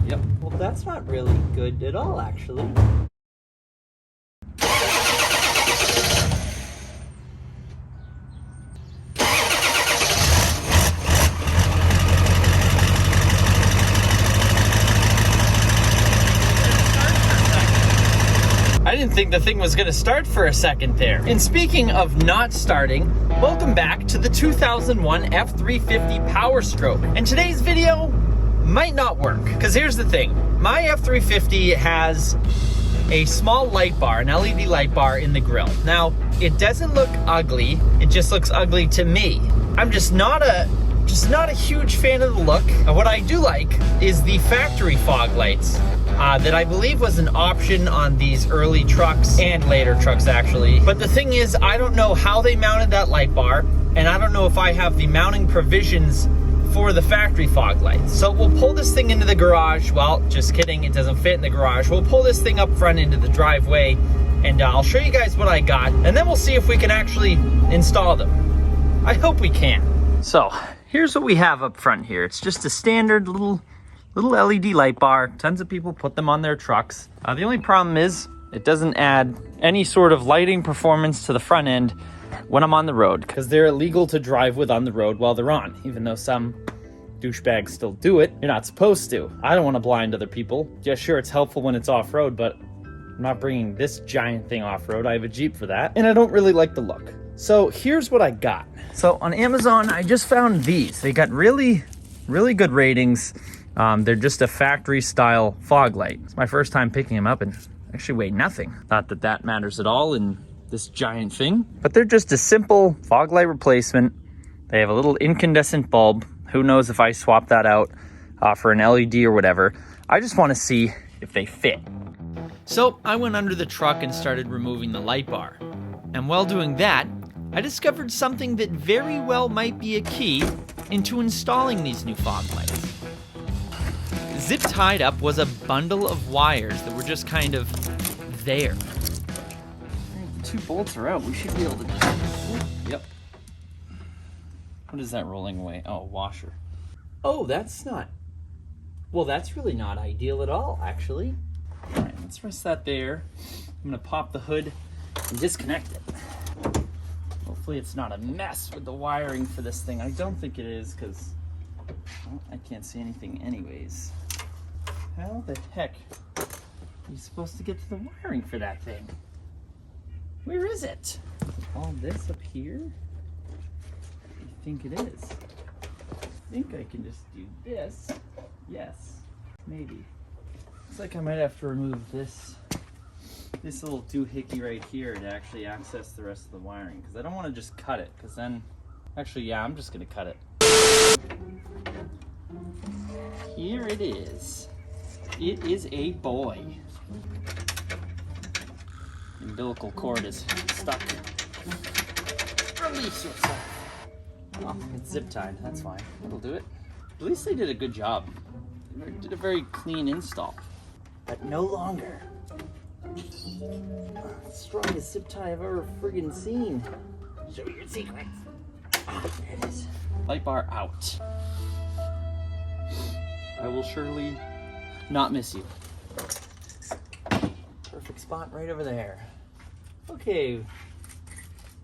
Yep. Well, that's not really good at all, actually. I didn't think the thing was gonna start for a second there. And speaking of not starting, welcome back to the 2001 F350 Power Stroke. And today's video might not work, because here's the thing. My F350 has a small light bar, an LED light bar in the grille. Now, it doesn't look ugly, it just looks ugly to me. I'm just not a huge fan of the look. What I do like is the factory fog lights. That I believe was an option on these early trucks and later trucks actually. But the thing is, I don't know how they mounted that light bar, and I don't know if I have the mounting provisions for the factory fog lights. So we'll pull this thing into the garage. Well, just kidding, it doesn't fit in the garage. We'll pull this thing up front into the driveway, and I'll show you guys what I got, and then we'll see if we can actually install them. I hope we can. So here's what we have up front here. It's just a standard little LED light bar. Tons of people put them on their trucks. The only problem is it doesn't add any sort of lighting performance to the front end when I'm on the road, because they're illegal to drive with on the road while they're on, even though some douchebags still do it. You're not supposed to. I don't want to blind other people. Yeah, sure, it's helpful when it's off-road, but I'm not bringing this giant thing off-road. I have a Jeep for that, and I don't really like the look. So here's what I got. So on Amazon, I just found these. They got really good ratings. They're just a factory style fog light. It's my first time picking them up and actually weigh nothing. Not that that matters at all in this giant thing, but they're just a simple fog light replacement. They have a little incandescent bulb. Who knows if I swap that out for an LED or whatever. I just want to see if they fit. So I went under the truck and started removing the light bar. And while doing that, I discovered something that very well might be a key into installing these new fog lights. Zip tied up was a bundle of wires that were just kind of there. The two bolts are out. We should be able to Yep. What is that rolling away? Oh, washer. Oh, that's not... Well, that's really not ideal at all, actually. All right, let's rest that there. I'm gonna pop the hood and disconnect it. Hopefully it's not a mess with the wiring for this thing. I don't think it is, because well, I can't see anything anyways. How the heck are you supposed to get to the wiring for that thing? Where is it? All this up here? What do you think it is? I think I can just do this. Yes, maybe. Looks like I might have to remove this little doohickey right here to actually access the rest of the wiring, because I don't want to just cut it, because then, actually, yeah, I'm just going to cut it. Here it is. It is a boy. The umbilical cord is stuck. Release yourself. Oh, it's zip tied. That's fine. It'll do it. At least they did a good job. They did a very clean install. But no longer. Strongest zip tie I've ever friggin' seen. Show me your secrets. Oh, there it is. Light bar out. I will surely not miss you. Perfect spot right over there. Okay, what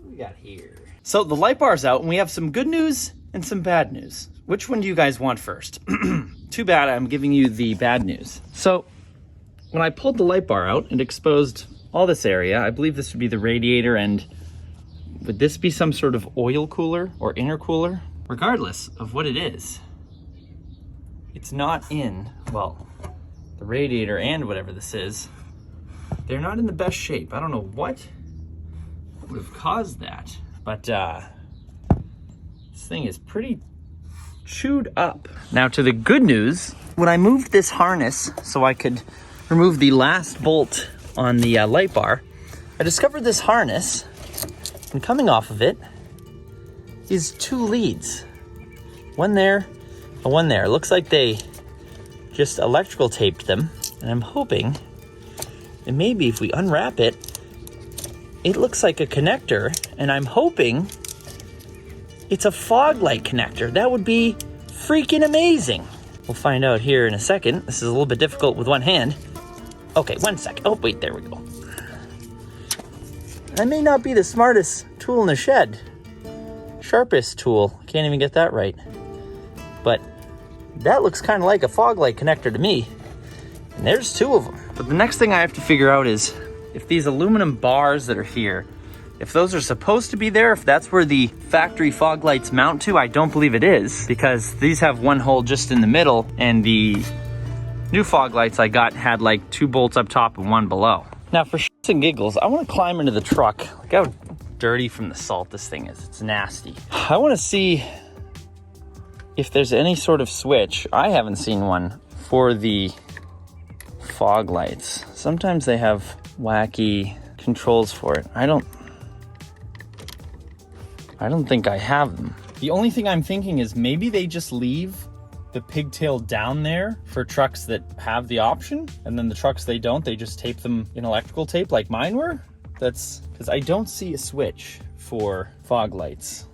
do we got here? So the light bar's out, and we have some good news and some bad news. Which one do you guys want first? Too bad I'm giving you the bad news. So when I pulled the light bar out, it exposed all this area. I believe this would be the radiator, and would this be some sort of oil cooler or intercooler? Regardless of what it is, it's not in, well, the radiator and whatever this is, they're not in the best shape. I don't know what would have caused that, but this thing is pretty chewed up. Now to the good news, when I moved this harness so I could remove the last bolt on the light bar, I discovered this harness, and coming off of it is two leads. One there and one there. It looks like they just electrical taped them, and I'm hoping that maybe if we unwrap it, it looks like a connector, and I'm hoping it's a fog light connector. That would be freaking amazing. We'll find out here in a second. This is a little bit difficult with one hand. Okay, 1 second. Oh, wait, there we go. That may not be the smartest tool in the shed. Sharpest tool. Can't even get that right. But that looks kind of like a fog light connector to me. And there's 2 of them. But the next thing I have to figure out is if these aluminum bars that are here, if those are supposed to be there, if that's where the factory fog lights mount to. I don't believe it is, because these have one hole just in the middle, and the new fog lights I got had like 2 bolts up top and 1 below. Now for shits and giggles, I want to climb into the truck. Look how dirty from the salt this thing is. It's nasty. I want to see if there's any sort of switch. I haven't seen one for the fog lights. Sometimes they have wacky controls for it. I don't think I have them. The only thing I'm thinking is maybe they just leave the pigtail down there for trucks that have the option, and then the trucks they don't, they just tape them in electrical tape like mine were. That's because I don't see a switch for fog lights.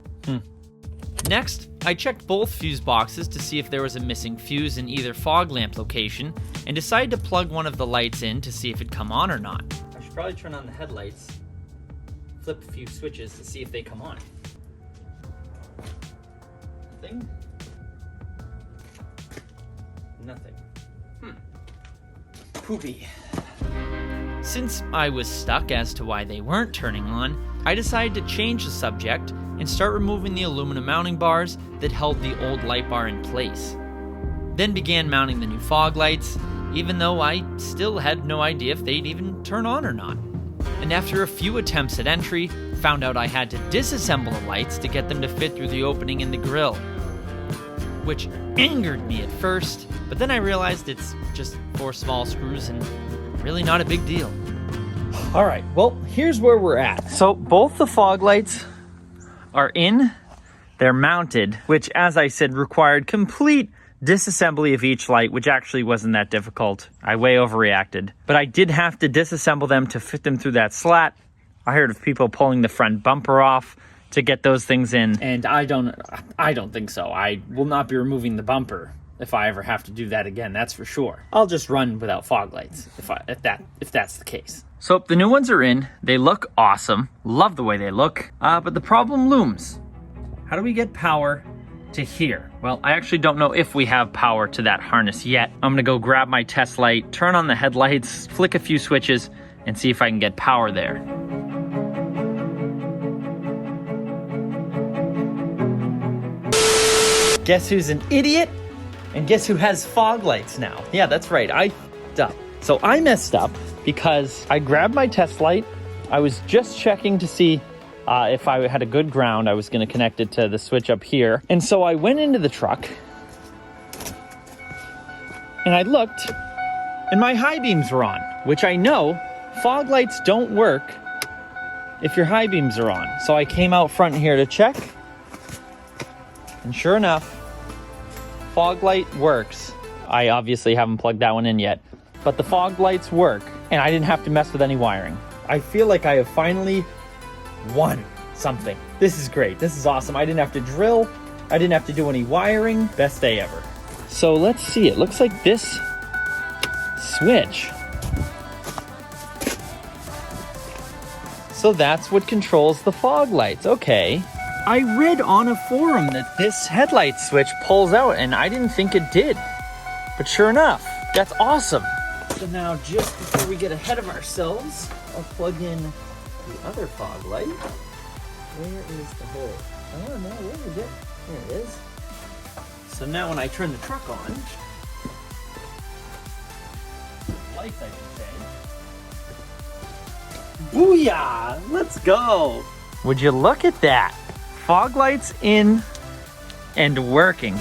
Next, I checked both fuse boxes to see if there was a missing fuse in either fog lamp location, and decided to plug one of the lights in to see if it'd come on or not. I should probably turn on the headlights, flip a few switches to see if they come on. Nothing. Poopy. Since I was stuck as to why they weren't turning on, I decided to change the subject and start removing the aluminum mounting bars that held the old light bar in place. Then began mounting the new fog lights, even though I still had no idea if they'd even turn on or not. And after a few attempts at entry, found out I had to disassemble the lights to get them to fit through the opening in the grill, which angered me at first, but then I realized it's just 4 small screws and really not a big deal. All right, well, here's where we're at. So both the fog lights are in, they're mounted, which, as I said, required complete disassembly of each light, which actually wasn't that difficult. I way overreacted, but I did have to disassemble them to fit them through that slat. I heard of people pulling the front bumper off to get those things in, and I don't think so. I will not be removing the bumper if I ever have to do that again, that's for sure. I'll just run without fog lights if that's the case. So the new ones are in. They look awesome. Love the way they look. But the problem looms. How do we get power to here? Well, I actually don't know if we have power to that harness yet. I'm gonna go grab my test light, turn on the headlights, flick a few switches, and see if I can get power there. Guess who's an idiot? And guess who has fog lights now? Yeah, that's right, I f***ed up. So I messed up because I grabbed my test light. I was just checking to see if I had a good ground. I was gonna connect it to the switch up here. And so I went into the truck and I looked and my high beams were on, which I know fog lights don't work if your high beams are on. So I came out front here to check, and sure enough, fog light works. I obviously haven't plugged that one in yet, but the fog lights work, and I didn't have to mess with any wiring. I feel like I have finally won something. This is great. This is awesome. I didn't have to drill. I didn't have to do any wiring. Best day ever. So let's see. It looks like this switch. So that's what controls the fog lights. Okay. I read on a forum that this headlight switch pulls out, and I didn't think it did. But sure enough, that's awesome. So now, just before we get ahead of ourselves, I'll plug in the other fog light. Where is the hole? I don't know, where is it? There it is. So now when I turn the truck on, lights I should say. Booyah! Let's go! Would you look at that? Fog lights in and working.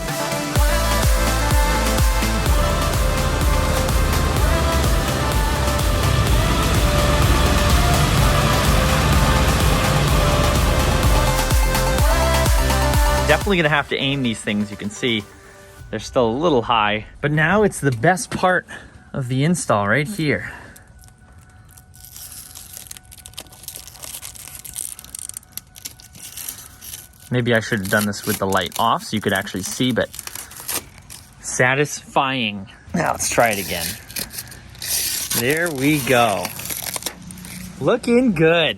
Definitely gonna have to aim these things. You can see they're still a little high, but now it's the best part of the install right here. Maybe I should have done this with the light off so you could actually see, but Satisfying. Now let's try it again. There we go. Looking good.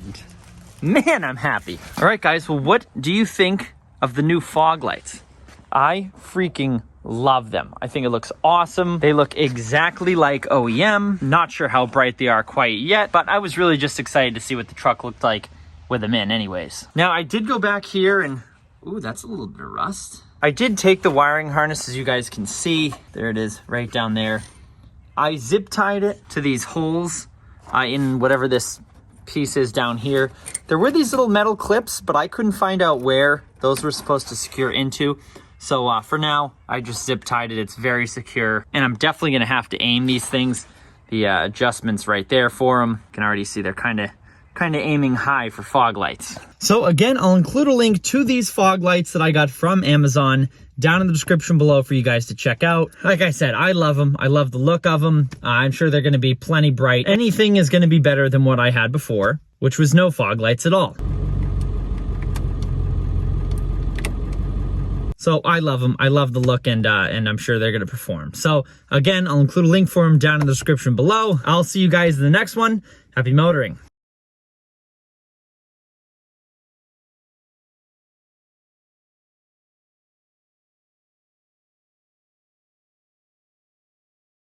Man, I'm happy. All right, guys, well, what do you think of the new fog lights? I freaking love them. I think it looks awesome. They look exactly like OEM. Not sure how bright they are quite yet, but I was really just excited to see what the truck looked like with them in anyways. Now, I did go back here and, ooh, that's a little bit of rust. I did take the wiring harness, as you guys can see. There it is, right down there. I zip tied it to these holes in whatever this piece is down here. There were these little metal clips, but I couldn't find out where those were supposed to secure into. So for now, I just zip tied it. It's very secure, and I'm definitely gonna have to aim these things. The adjustments right there for them. You can already see they're kind of aiming high for fog lights. So again, I'll include a link to these fog lights that I got from Amazon down in the description below for you guys to check out. Like I said, I love them. I love the look of them. I'm sure they're gonna be plenty bright. Anything is gonna be better than what I had before, which was no fog lights at all. So I love them. I love the look, and I'm sure they're going to perform. So again, I'll include a link for them down in the description below. I'll see you guys in the next one. Happy motoring.